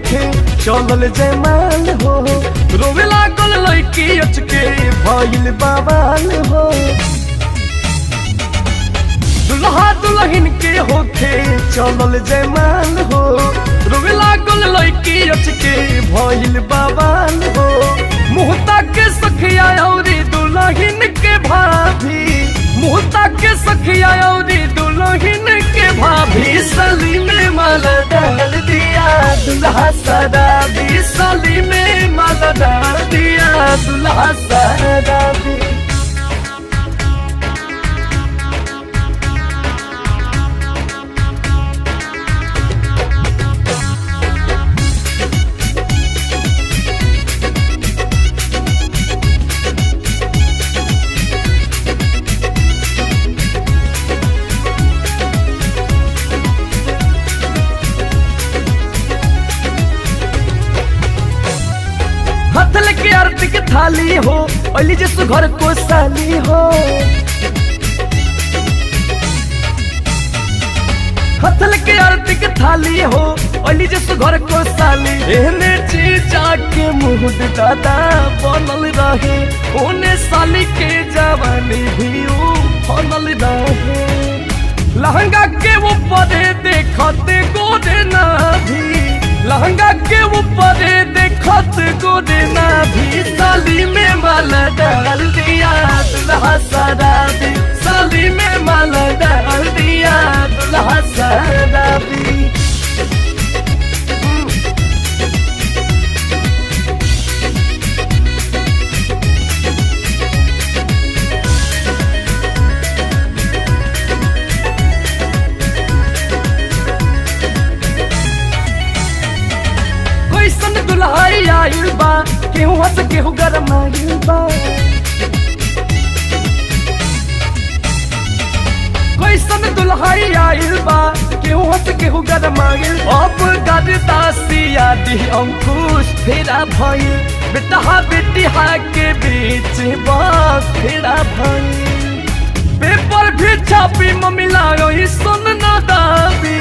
होखे चलल जयमाल हो। रोवे लागल लड़की अचके भइल बवाल हो। दुल्हा दुल्हन के होखे चलल जयमाल हो। रोवे लागल लड़की अचके भइल बवाल हो। मुहता के सखिया औरी दुल्हन के भाभी, मुहता के सखिया औरी दुल्हन के भाभी। सली में माला डाल दिया दुल्हा शराबी, सली में माला डाल दिया दुल्हा शराबी। हथल के आरती के थाली हो, अली जैसु घर को साली हो। हथल के आरती के थाली हो, अली जैसु घर को साली। एहने चीजा के मुँह दादा बनल रहे, ओने साली के जवानी भी बनल रहे। लहंगा के ऊपर देखते गोदे ना भी, लहंगा के ऊपर देखत गोदे ना भी। साली में माला डाल दिया दुल्हा शराबी, साली में माला डाल दिया दुल्हा शराबी। दुल्हाई आइल बा, केहू हंस केहू गरमाइल बा। कैसन दुल्हाई आइल बा, केहू हंस केहू गरमाइल। अब गरदासिया दी अंकुश फेरा भइल, बेटहा बेटिहा के बीच फेरा भइल। पेपर भी छापी मम्मी लायो ही सुन न दाबी,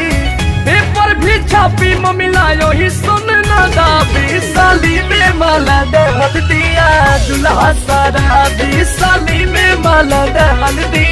पेपर भी छापी मम्मी लायो ही सुन न दाबी। साली में माला डाल दिया दुल्हा शराबी, साली में माला डाल दिया।